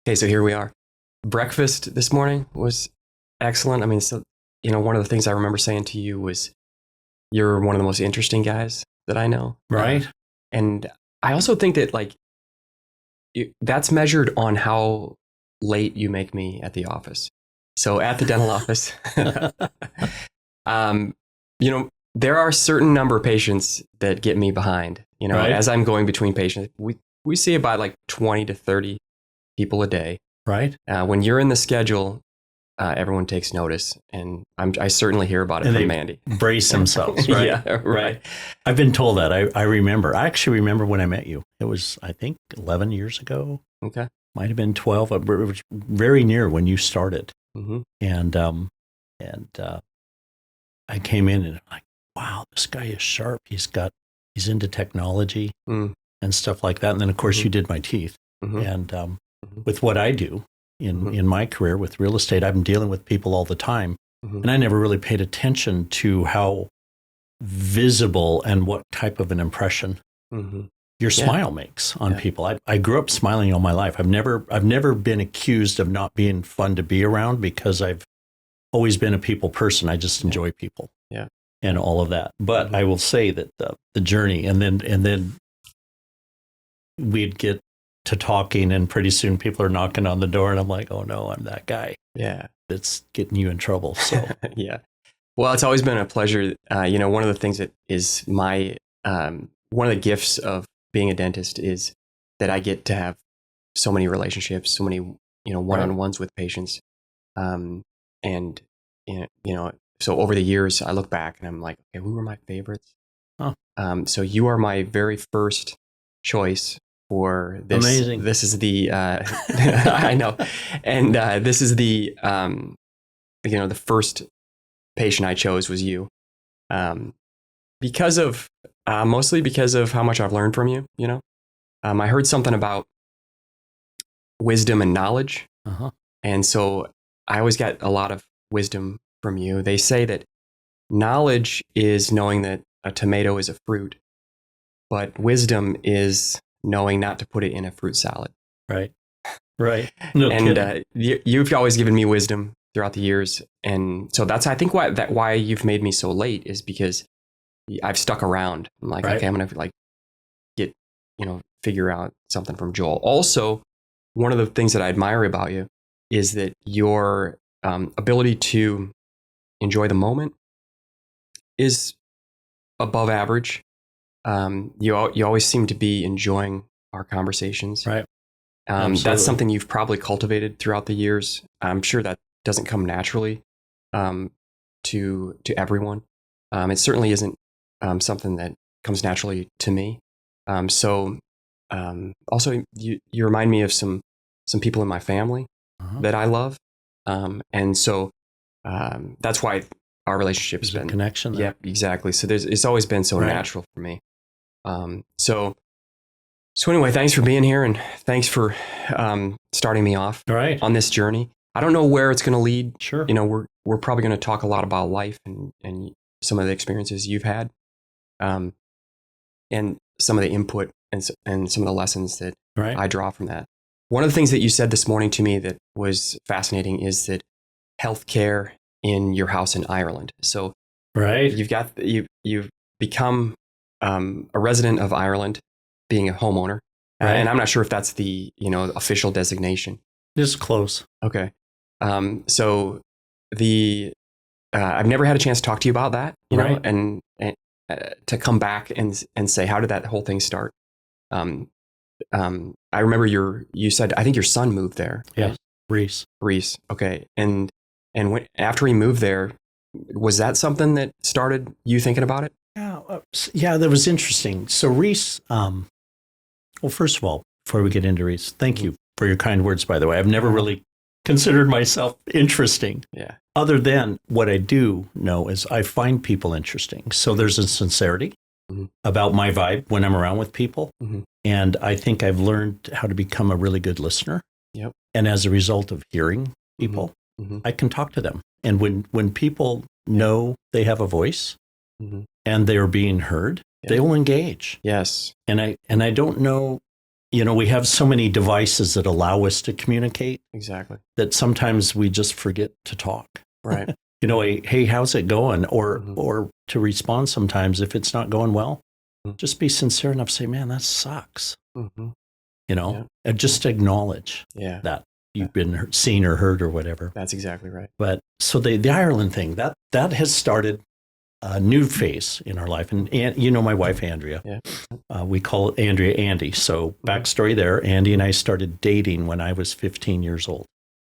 Okay, so here we are. Breakfast this morning was excellent. I mean, so, one of the things I remember saying to you was, you're one of the most interesting guys that I know. Right. And I also think that, that's measured on how late you make me at the office. So at the dental office, there are a certain number of patients that get me behind. Right. As I'm going between patients, we see about like 20 to 30 people a day. Right. When you're in the schedule, everyone takes notice, and I certainly hear about it from Mandy. Brace themselves, right? Yeah, right. I've been told that. I remember. I actually remember when I met you. It was, I think, 11 years ago. Okay. Might have been 12. It was very near when you started. Mm-hmm. And I came in and I'm like, wow, this guy is sharp. He's into technology and stuff like that. And then, of course, you did my teeth. Mm-hmm. And with what I do in my career with real estate, I'm dealing with people all the time. Mm-hmm. And I never really paid attention to how visible and what type of an impression your smile makes on people. I grew up smiling all my life. I've never been accused of not being fun to be around because I've always been a people person. I just enjoy people. Yeah. And all of that. But I will say that the journey and then we'd get to talking and pretty soon people are knocking on the door and I'm like, oh no, I'm that guy. Yeah. That's getting you in trouble. So yeah. Well, it's always been a pleasure. One of the things that is one of the gifts of being a dentist is that I get to have so many relationships, so many, one-on-ones with patients. So over the years, I look back and I'm like, okay, who were my favorites? Oh. So you are my very first choice for this. Amazing. This is the, I know. And this is the first patient I chose was you. Mostly because of how much I've learned from you, I heard something about wisdom and knowledge. And so I always got a lot of wisdom from you. They say that knowledge is knowing that a tomato is a fruit, but wisdom is knowing not to put it in a fruit salad. Right. No and you've always given me wisdom throughout the years. And so that's, I think, why you've made me so late is because I've stuck around. I'm like, okay, I'm going to figure out something from Joel. Also, one of the things that I admire about you is that your ability to enjoy the moment is above average. You always seem to be enjoying our conversations. Right. That's something you've probably cultivated throughout the years. I'm sure that doesn't come naturally to everyone. It certainly isn't something that comes naturally to me. Also, you remind me of some people in my family that I love. And so that's why our relationship has been a connection there. Yeah, exactly. So it's always been so natural for me. So anyway, thanks for being here and thanks for starting me off on this journey. I don't know where it's going to lead. Sure. We're probably going to talk a lot about life and some of the experiences you've had, and some of the input and some of the lessons that I draw from that. One of the things that you said this morning to me that was fascinating is that healthcare in your house in Ireland. So you've become a resident of Ireland, being a homeowner, and I'm not sure if that's the official designation. It's close. Okay, so I've never had a chance to talk to you about that, know, and to come back and say, how did that whole thing start? I remember you said, I think your son moved there. Yeah, Reese. Okay, and after he moved there, was that something that started you thinking about it? Yeah, that was interesting. So Reese, well, first of all, before we get into Reese, thank you for your kind words, by the way. I've never really considered myself interesting. Yeah. Other than what I do know is I find people interesting. So there's a sincerity about my vibe when I'm around with people. And I think I've learned how to become a really good listener. Yep. And as a result of hearing people, I can talk to them. And when people know they have a voice and they're being heard, they will engage. Yes. And I don't know, we have so many devices that allow us to communicate. Exactly. That sometimes we just forget to talk. Right. Hey, how's it going? Or to respond sometimes if it's not going well, just be sincere enough to say, man, that sucks. And just acknowledge that you've been seen or heard or whatever. That's exactly right. But so the Ireland thing, that has started a new phase in our life. And my wife, Andrea, we call it Andrea Andy. So backstory there, Andy and I started dating when I was 15 years old.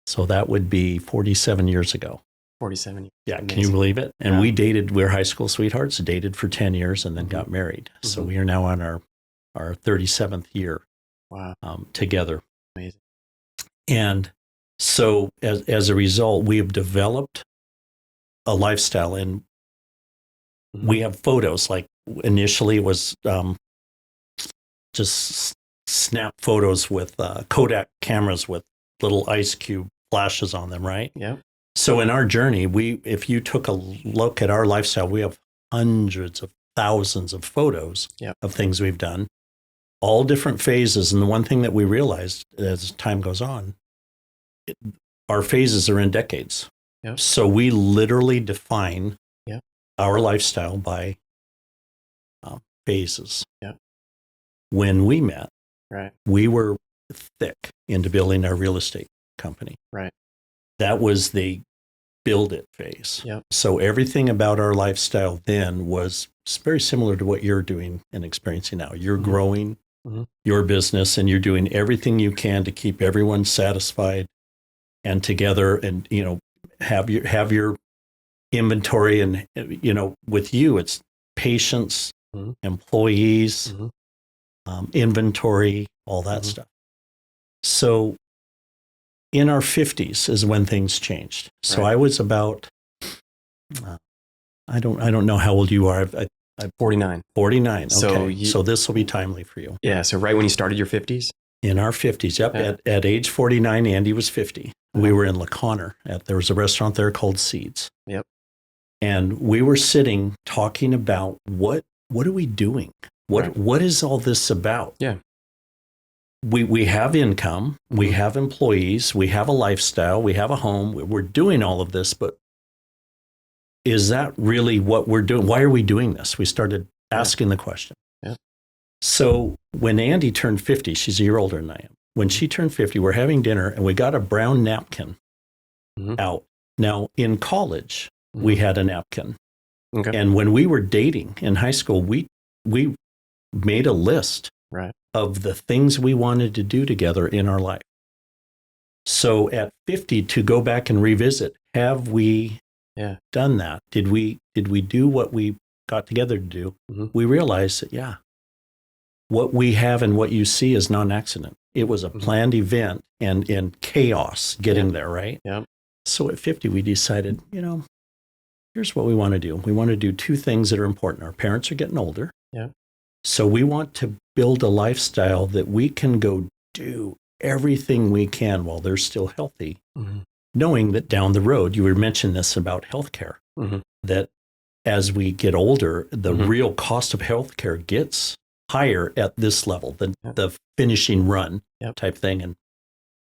So that would be 47 years ago. 47 years. Yeah, can you believe it? And we're high school sweethearts, dated for 10 years and then got married. So we are now on our 37th year together. Amazing. And so as a result, we have developed a lifestyle, and we have photos. Like initially it was just snap photos with Kodak cameras with little ice cube flashes on them, right? Yeah. So in our journey, if you took a look at our lifestyle, we have hundreds of thousands of photos of things we've done, all different phases. And the one thing that we realized as time goes on, our phases are in decades. Yep. So we literally define our lifestyle by phases. Yep. When we met, we were thick into building our real estate company. Right. That was the build it phase. Yep. So everything about our lifestyle then was very similar to what you're doing and experiencing now. You're growing your business, and you're doing everything you can to keep everyone satisfied and together, and have your inventory. And with you, it's patients, employees, inventory, all that stuff. So in our 50s is when things changed. So I was about, I don't know how old you are. I'm 49. 49. Okay. So this will be timely for you. Yeah. So right when you started your 50s? In our 50s. Yep. Yeah. At age 49, Andy was 50. We were in La Conner. There was a restaurant there called Seeds. Yep. And we were sitting talking about what are we doing? What is all this about? Yeah. We have income, we have employees, we have a lifestyle, we have a home, we're doing all of this, but is that really what we're doing? Why are we doing this? We started asking the question. Yeah. So when Andy turned 50, she's a year older than I am. When she turned 50, we're having dinner and we got a brown napkin out. Now in college, we had a napkin. Okay. And when we were dating in high school, we made a list of the things we wanted to do together in our life. So at 50, to go back and revisit, have we done that? Did we do what we got together to do? We realized that, what we have and what you see is not an accident. It was a planned event and chaos getting there, right? Yeah. So at 50, we decided, here's what we want to do. We want to do two things that are important. Our parents are getting older. Yeah. So we want to build a lifestyle that we can go do everything we can while they're still healthy, knowing that down the road, you were mentioning this about healthcare, that as we get older, the real cost of healthcare gets higher at this level, the finishing run type thing. And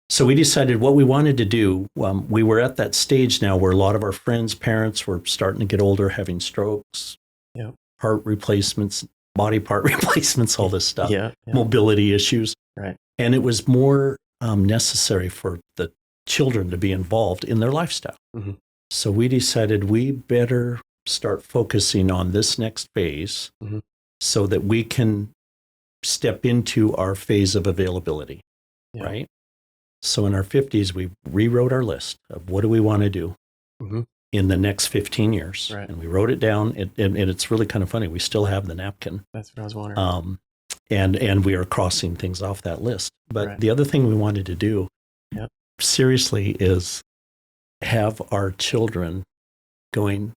so we decided what we wanted to do. We were at that stage now where a lot of our friends' parents were starting to get older, having strokes, heart replacements, body part replacements, all this stuff, mobility issues. Right. And it was more necessary for the children to be involved in their lifestyle. So we decided we better start focusing on this next phase so that we can step into our phase of availability, right? So in our 50s, we rewrote our list of what do we want to do in the next 15 years. Right. And we wrote it down, and it's really kind of funny. We still have the napkin. That's what I was wondering. And we are crossing things off that list. But the other thing we wanted to do, seriously, is have our children going,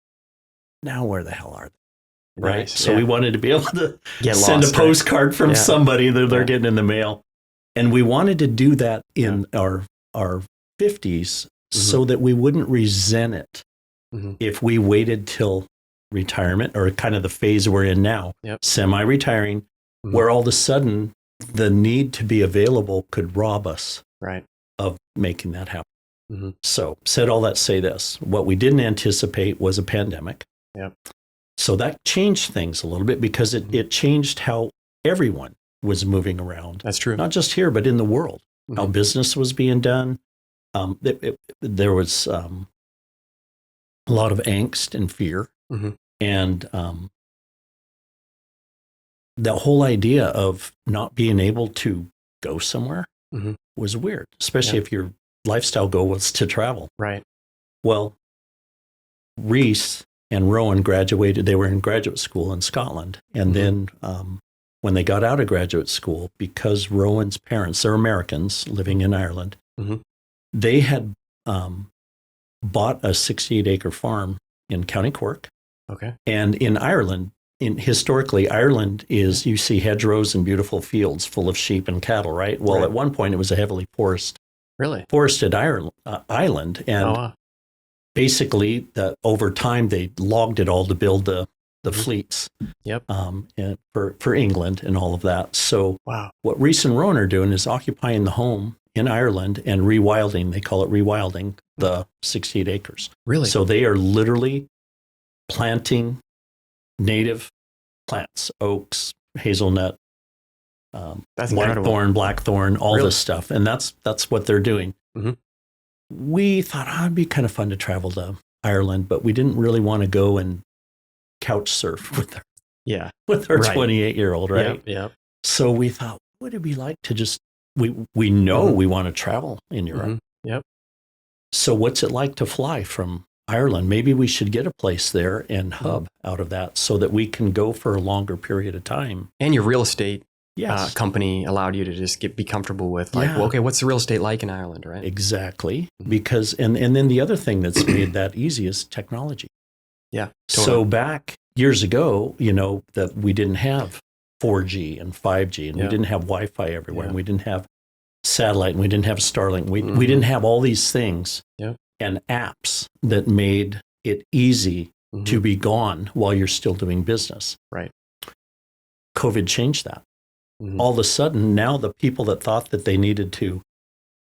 now where the hell are they? Right. Nice. So we wanted to be able to Get send lost, a postcard from somebody that they're getting in the mail. And we wanted to do that in our 50s so that we wouldn't resent it if we waited till retirement, or kind of the phase we're in now, semi-retiring, where all of a sudden the need to be available could rob us right. of making that happen. Mm-hmm. So said all that to say this, what we didn't anticipate was a pandemic. Yep. So that changed things a little bit because it changed how everyone was moving around. That's true. Not just here, but in the world, how business was being done. There was a lot of angst and fear. And the whole idea of not being able to go somewhere was weird, especially if your lifestyle goal was to travel. Right. Well, Reese and Rowan graduated. They were in graduate school in Scotland. And then when they got out of graduate school, because Rowan's parents, they're Americans living in Ireland, they had bought a 68-acre farm in County Cork. Okay. And in Ireland, historically, Ireland is, you see hedgerows and beautiful fields full of sheep and cattle, right? Well, at one point, it was a heavily forested island. And basically, over time, they logged it all to build the fleets and for England and all of that. So what Reese and Rowan are doing is occupying the home in Ireland and rewilding, they call it rewilding, the 68 acres. Really? So they are literally planting native plants, oaks, hazelnut, whitethorn, blackthorn, all this stuff. And that's what they're doing. We thought, it'd be kind of fun to travel to Ireland, but we didn't really want to go and couch surf with our 28-year-old, right? Yeah. So we thought, what would it be like to just, we know we want to travel in Europe. Yep. So what's it like to fly from Ireland? Maybe we should get a place there and hub out of that so that we can go for a longer period of time. And your real estate company allowed you to just be comfortable with okay, what's the real estate like in Ireland, right? Exactly. Because, and then the other thing that's made that easy is technology. Yeah. Totally. So back years ago, that we didn't have 4G and 5G and we didn't have Wi-Fi everywhere and we didn't have satellite and we didn't have Starlink. We didn't have all these things and apps that made it easy to be gone while you're still doing business. Right. COVID changed that. All of a sudden, now the people that thought that they needed to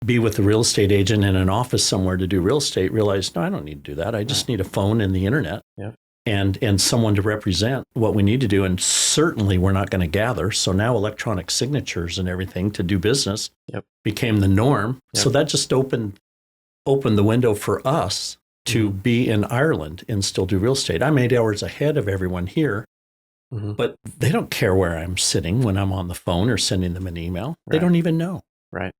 be with a real estate agent in an office somewhere to do real estate realized, no, I don't need to do that. I just need a phone and the internet and someone to represent what we need to do. And certainly we're not going to gather. So now electronic signatures and everything to do business became the norm. So that just opened the window for us to be in Ireland and still do real estate. I'm 8 hours ahead of everyone here. But they don't care where I'm sitting when I'm on the phone or sending them an email. They don't even know. Right.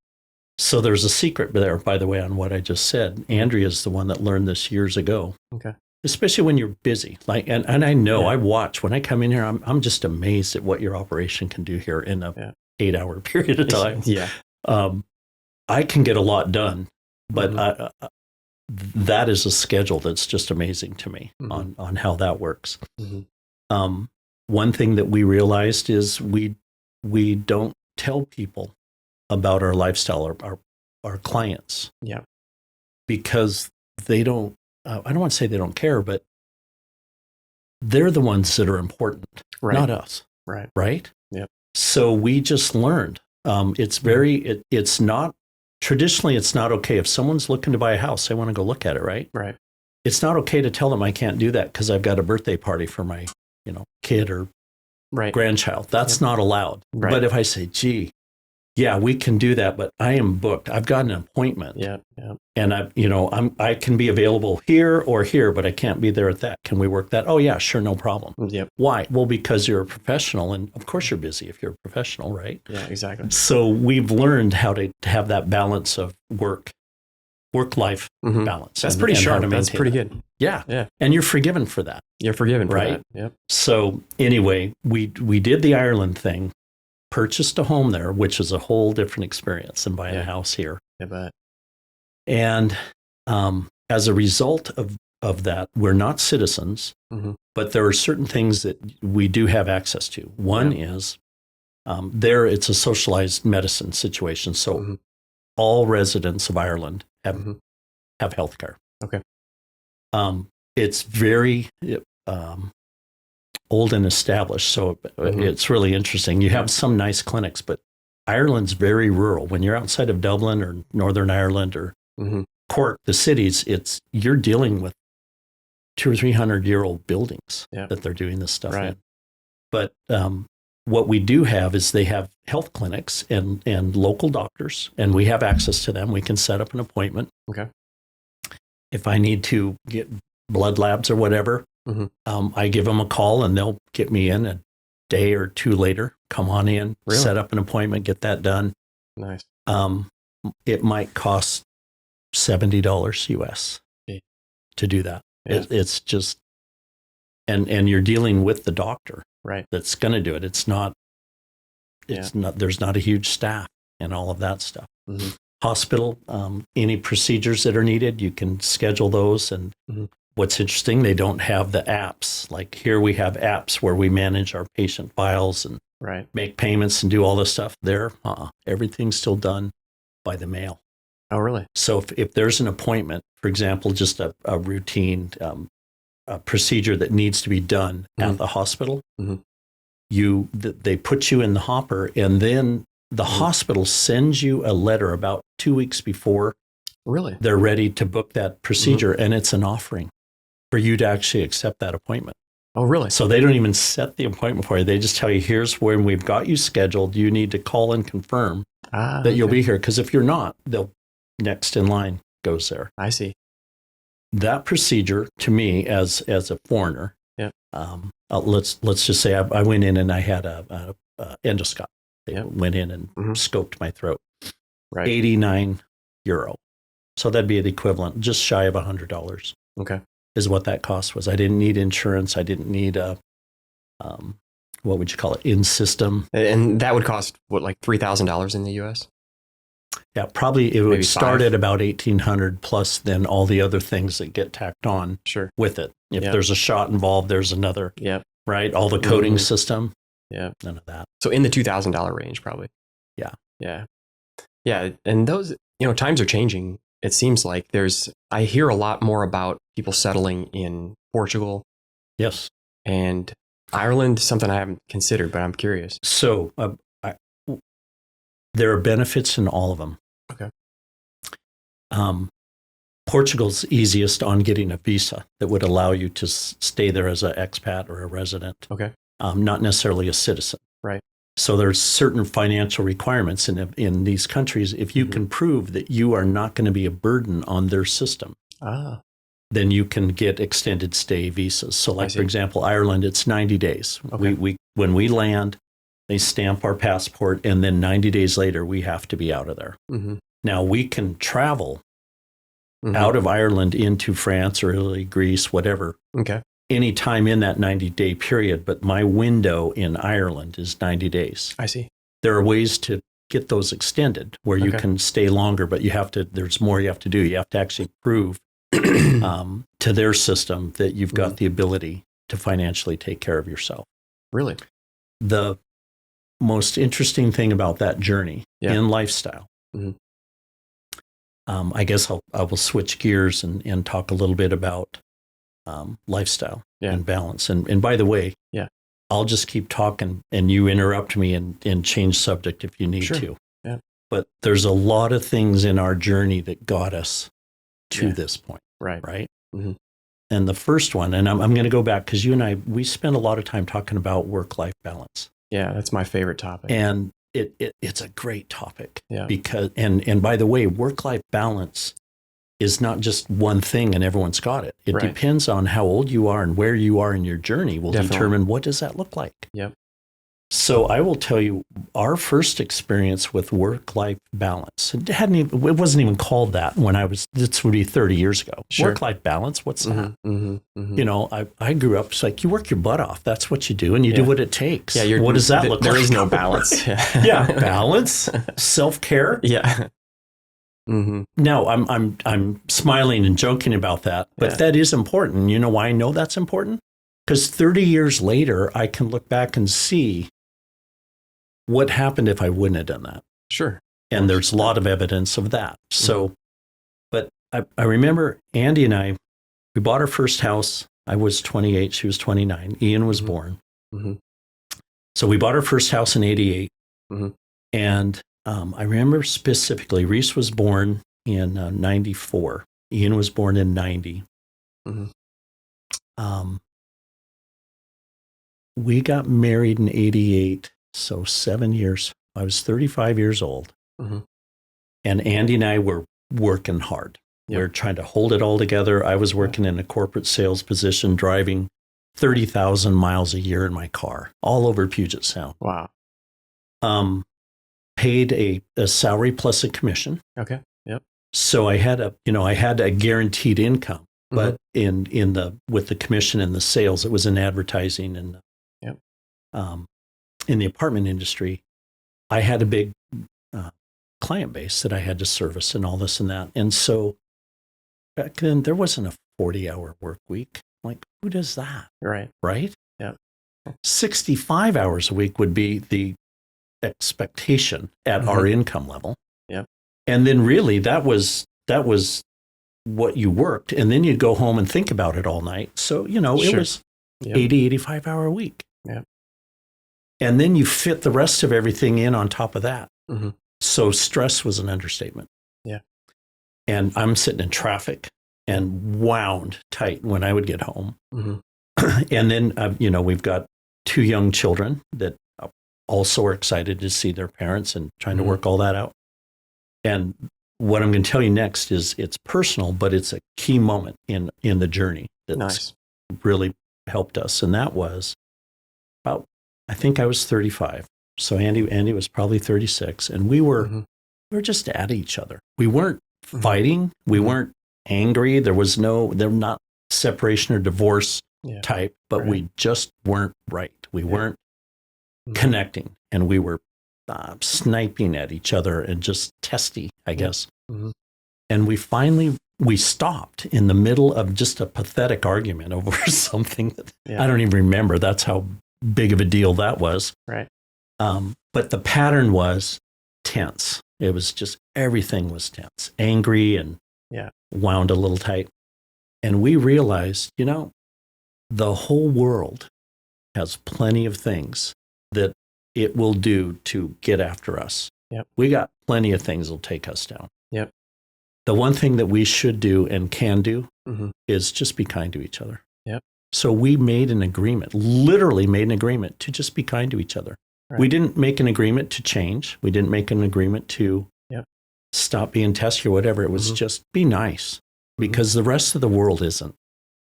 So there's a secret there, by the way, on what I just said. Andrea's the one that learned this years ago. Okay. Especially when you're busy. And I know, I watch, when I come in here, I'm just amazed at what your operation can do here in a 8-hour period of time. I can get a lot done, but that is a schedule that's just amazing to me on how that works. One thing that we realized is we don't tell people about our lifestyle, our clients. Yeah. Because they don't, I don't want to say they don't care, but they're the ones that are important, not us. Right. Right? Yep. So we just learned. It's not, traditionally, it's not okay. If someone's looking to buy a house, they want to go look at it, right? Right. It's not okay to tell them I can't do that because I've got a birthday party for my kid or grandchild. That's not allowed. Right. But if I say, gee, we can do that, but I am booked. I've got an appointment. And I can be available here or here, but I can't be there at that. Can we work that? Oh yeah, sure, no problem. Yep. Why? Well, because you're a professional, and of course you're busy if you're a professional, right? Yeah, exactly. So we've learned how to have that balance of work-life balance. That's pretty sharp. That's pretty good. Yeah. Yeah. And you're forgiven for that. You're forgiven for that. Yep. So anyway, we did the Ireland thing, purchased a home there, which is a whole different experience than buying a house here. I bet. And as a result of that, we're not citizens, but there are certain things that we do have access to. One is there it's a socialized medicine situation. So all residents of Ireland have health care. Okay. It's very old and established, so it's really interesting. You have some nice clinics, but Ireland's very rural. When you're outside of Dublin or Northern Ireland or Cork, the cities, you're dealing with 200 or 300-year-old buildings that they're doing this stuff in. But what we do have is they have health clinics and local doctors, and we have access to them. We can set up an appointment. Okay. If I need to get blood labs or whatever, I give them a call and they'll get me in a day or two later. Come on in, set up an appointment, get that done. Nice. It might cost $70 US to do that. Yeah. It's just, and you're dealing with the doctor that's going to do it. It's not, there's not a huge staff and all of that stuff. Hospital, any procedures that are needed, you can schedule those. And what's interesting, they don't have the apps. Like here we have apps where we manage our patient files and make payments and do all this stuff. There, everything's still done by the mail. Oh, really? So if there's an appointment, for example, just a routine a procedure that needs to be done at the hospital, they put you in the hopper, and then the hospital sends you a letter about 2 weeks before they're ready to book that procedure, and it's an offering for you to actually accept that appointment. Oh, really? So they don't even set the appointment for you. They just tell you, here's when we've got you scheduled. You need to call and confirm that you'll be here. Because if you're not, they'll next in line goes there. I see. That procedure, to me, as a foreigner, let's just say I went in and I had a endoscope. They went in and scoped my throat. Right. €89. So that'd be the equivalent, just shy of $100. Okay. Is what that cost was. I didn't need insurance. I didn't need what would you call it, in system. And that would cost what, like $3,000 in the US? Yeah, probably it would start at about $1,800 plus then all the other things that get tacked on with it. If there's a shot involved, there's another. Right? All the coding system. None of that. So in the $2,000 range, probably. Yeah. And those, times are changing. It seems like I hear a lot more about people settling in Portugal. Yes. And Ireland, something I haven't considered, but I'm curious. So there are benefits in all of them. Okay. Portugal's easiest on getting a visa that would allow you to stay there as an expat or a resident. Okay. Not necessarily a citizen. Right. So there's certain financial requirements in these countries. If you can prove that you are not going to be a burden on their system, then you can get extended stay visas. So like, for example, Ireland, it's 90 days. Okay. When we land, they stamp our passport, and then 90 days later, we have to be out of there. Now, we can travel out of Ireland into France or Italy, Greece, whatever. Okay. Any time in that 90-day period, but my window in Ireland is 90 days. I see. There are ways to get those extended where you can stay longer, but there's more you have to do. You have to actually prove to their system that you've got the ability to financially take care of yourself. Really? The most interesting thing about that journey in lifestyle, I guess I will switch gears and talk a little bit about lifestyle and balance. And by the way, I'll just keep talking and you interrupt me and change subject if you need to. Yeah. But there's a lot of things in our journey that got us to this point. Right. And the first one, and I'm going to go back because you and I, we spent a lot of time talking about work-life balance. Yeah, that's my favorite topic. And it's a great topic because, and by the way, work-life balance is not just one thing and everyone's got it. It depends on how old you are and where you are in your journey will determine what does that look like. Yep. So I will tell you, our first experience with work-life balance, it wasn't even called that when this would be 30 years ago. Sure. Work-life balance, what's that? I grew up, it's like you work your butt off. That's what you do, and you do what it takes. Yeah, what does that look like? There is no balance. Balance, self-care. Yeah. Now, I'm smiling and joking about that, but that is important. You know why I know that's important? Because 30 years later, I can look back and see what happened if I wouldn't have done that. Sure. And there's a lot of evidence of that. So, but I remember Andy and I, we bought our first house. I was 28, she was 29. Ian was born. So we bought our first house in 88. And I remember specifically, Reese was born in 94. Ian was born in 90. Mm-hmm. We got married in 88, so 7 years. I was 35 years old. Mm-hmm. And Andy and I were working hard. Yep. We were trying to hold it all together. I was working in a corporate sales position, driving 30,000 miles a year in my car, all over Puget Sound. Wow. Paid a salary plus a commission. Okay. Yep. So I had a guaranteed income, but with the commission and the sales, it was in advertising and in the apartment industry, I had a big client base that I had to service and all this and that. And so back then there wasn't a 40-hour work week. Like, who does that? Right. Right? Yeah. 65 hours a week would be the expectation at our income level. Yeah. And then really that was what you worked. And then you'd go home and think about it all night. So, it was 80, 85 hour a week. Yeah. And then you fit the rest of everything in on top of that. Mm-hmm. So stress was an understatement. Yeah. And I'm sitting in traffic and wound tight when I would get home. Mm-hmm. And then, we've got 2 young children that also are excited to see their parents and trying to work all that out. And what I'm going to tell you next is it's personal, but it's a key moment in the journey that's really helped us. And that was about, I think I was 35. So Andy was probably 36. And we were just at each other. We weren't fighting. We weren't angry. There was not separation or divorce type, but we just weren't right. We weren't connecting, and we were sniping at each other and just testy, I guess. Mm-hmm. And we stopped in the middle of just a pathetic argument over something that I don't even remember. That's how big of a deal that was. Right. But the pattern was tense. It was just, everything was tense, angry and wound a little tight. And we realized, the whole world has plenty of things that it will do to get after us. Yep. We got plenty of things that'll take us down. Yep. The one thing that we should do and can do is just be kind to each other. Yep. So we literally made an agreement to just be kind to each other. Right. We didn't make an agreement to change. We didn't make an agreement to stop being testy or whatever. It was just be nice, because the rest of the world isn't.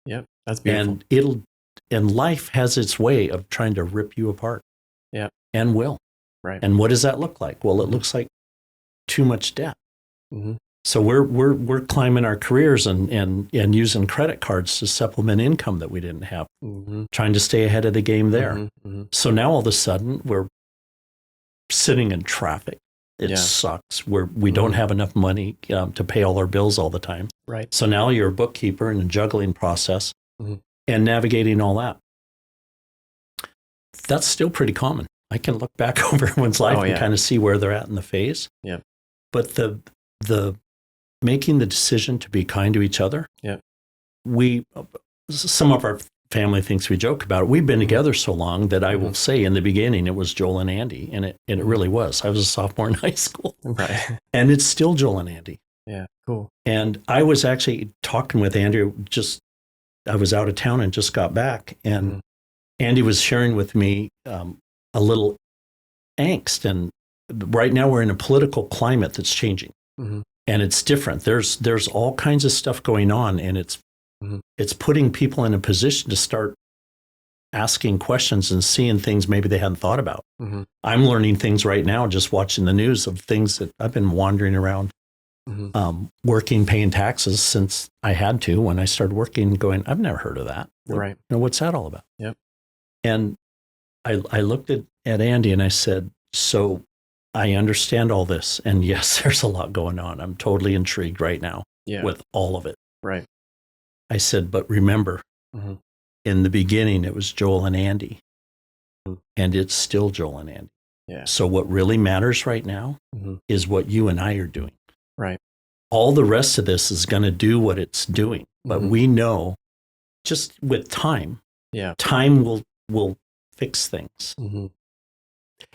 Yep. That's beautiful. And life has its way of trying to rip you apart. Yeah. And will. Right. And what does that look like? Well, it looks like too much debt. Mm-hmm. So we're climbing our careers and using credit cards to supplement income that we didn't have, trying to stay ahead of the game there. Mm-hmm. So now all of a sudden we're sitting in traffic. It sucks. We don't have enough money to pay all our bills all the time. Right. So now you're a bookkeeper in a juggling process and navigating all that. That's still pretty common. I can look back over everyone's life and kind of see where they're at in the phase. Yeah. But the making the decision to be kind to each other. Yeah. Some of our family thinks we joke about it. We've been together so long that I will say in the beginning it was Joel and Andy, and it really was. I was a sophomore in high school. Right. And it's still Joel and Andy. Yeah. Cool. And I was actually talking with Andrew, I was out of town and just got back, and Andy was sharing with me a little angst. And right now we're in a political climate that's changing. And it's different. There's all kinds of stuff going on, and it's putting people in a position to start asking questions and seeing things maybe they hadn't thought about. I'm learning things right now just watching the news of things that I've been wandering around, working, paying taxes since I had to when I started working, going, I've never heard of that. Right. What's that all about? Yep. And I looked at Andy and I said, so I understand all this. And yes, there's a lot going on. I'm totally intrigued right now with all of it. Right. I said, but remember, in the beginning, it was Joel and Andy. And it's still Joel and Andy. Yeah. So what really matters right now is what you and I are doing. Right. All the rest of this is going to do what it's doing. But we know just with time, time will fix things.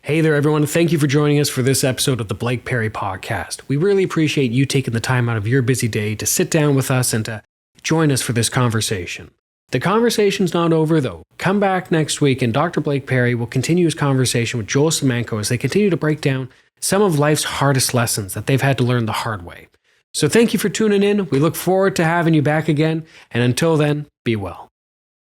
Hey there, everyone. Thank you for joining us for this episode of the Blake Perry Podcast. We really appreciate you taking the time out of your busy day to sit down with us and to join us for this conversation. The conversation's not over, though. Come back next week and Dr. Blake Perry will continue his conversation with Joel Semanko as they continue to break down some of life's hardest lessons that they've had to learn the hard way. So thank you for tuning in. We look forward to having you back again. And until then, be well.